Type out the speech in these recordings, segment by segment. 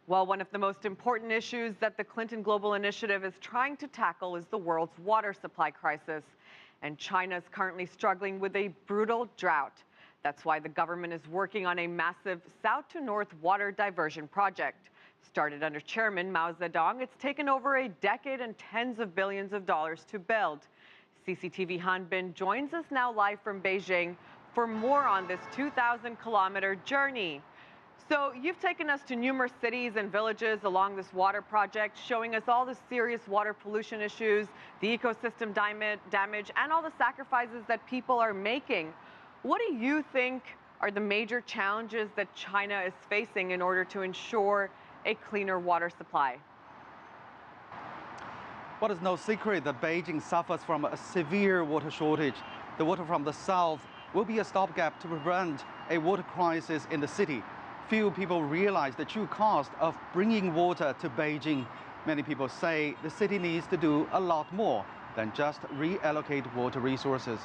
Well, one of the most important issues that the Clinton Global Initiative is trying to tackle is the world's water supply crisis. And China is currently struggling with a brutal drought. That's why the government is working on a massive south to north water diversion project. Started under Chairman Mao Zedong, it's taken over a decade and tens of billions of dollars to build. CCTV Han Bin joins us now live from Beijing for more on this 2,000-kilometer journey. So you've taken us to numerous cities and villages along this water project, showing us all the serious water pollution issues, the ecosystem damage, and all the sacrifices that people are making. What do you think are the major challenges that China is facing in order to ensure a cleaner water supply? Well, it's no secret that Beijing suffers from a severe water shortage. The water from the south will be a stopgap to prevent a water crisis in the city. Few people realize the true cost of bringing water to Beijing. Many people say the city needs to do a lot more than just reallocate water resources.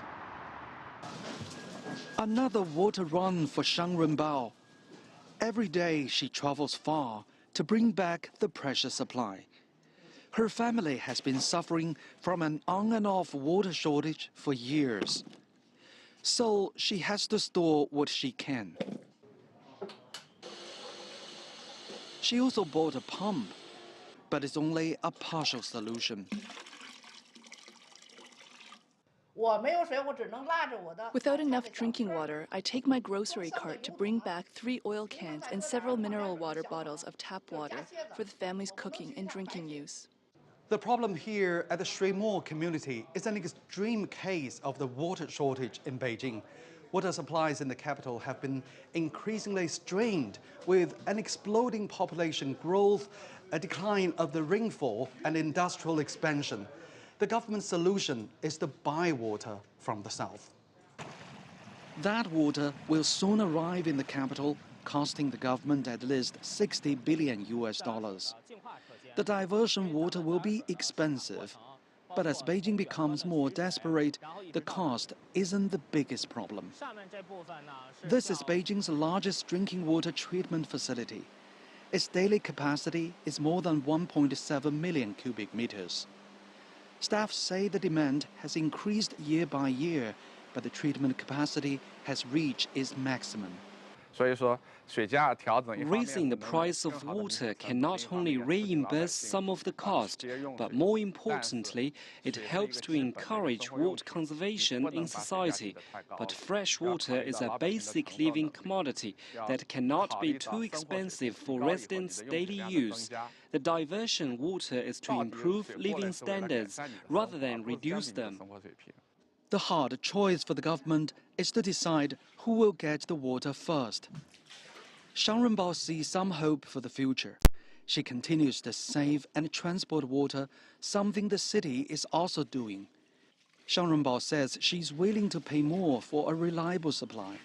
Another water run for Shang Renbao. Every day she travels far to bring back the precious supply. Her family has been suffering from an on and off water shortage for years. So she has to store what she can. She also bought a pump, but it's only a partial solution. Without enough drinking water, I take my grocery cart to bring back 3 oil cans and several mineral water bottles of tap water for the family's cooking and drinking use. The problem here at the Shui community is an extreme case of the water shortage in Beijing. Water supplies in the capital have been increasingly strained with an exploding population growth, a decline of the rainfall, and industrial expansion. The government's solution is to buy water from the south. That water will soon arrive in the capital, costing the government at least $60 billion. The diversion water will be expensive. But as Beijing becomes more desperate, the cost isn't the biggest problem. This is Beijing's largest drinking water treatment facility. Its daily capacity is more than 1.7 million cubic meters. Staff say the demand has increased year by year, but the treatment capacity has reached its maximum. Raising the price of water can not only reimburse some of the cost, but more importantly, it helps to encourage water conservation in society. But fresh water is a basic living commodity that cannot be too expensive for residents' daily use. The diversion water is to improve living standards rather than reduce them. The hard choice for the government is to decide who will get the water first. Shang Renbao sees some hope for the future. She continues to save and transport water, something the city is also doing. Shang Renbao says she's willing to pay more for a reliable supply.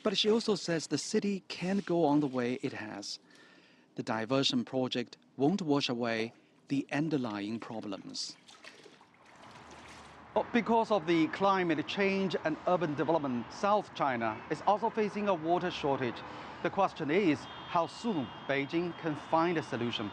But she also says the city can't go on the way it has. The diversion project won't wash away the underlying problems. Because of the climate change and urban development, South China is also facing a water shortage. The question is how soon Beijing can find a solution.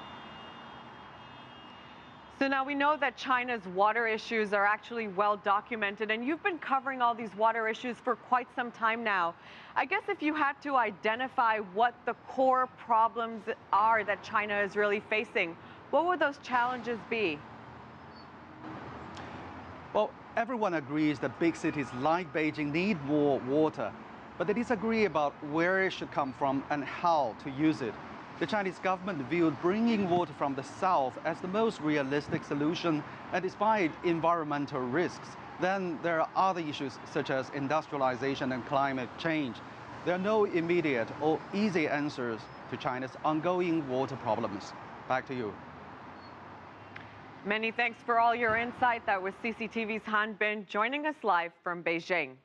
So now we know that China's water issues are actually well documented, and you've been covering all these water issues for quite some time now. I guess if you had to identify what the core problems are that China is really facing, what would those challenges be? Well, everyone agrees that big cities like Beijing need more water, but they disagree about where it should come from and how to use it. The Chinese government viewed bringing water from the south as the most realistic solution, and despite environmental risks, then there are other issues such as industrialization and climate change. There are no immediate or easy answers to China's ongoing water problems. Back to you. Many thanks for all your insight. That was CCTV's Han Bin joining us live from Beijing.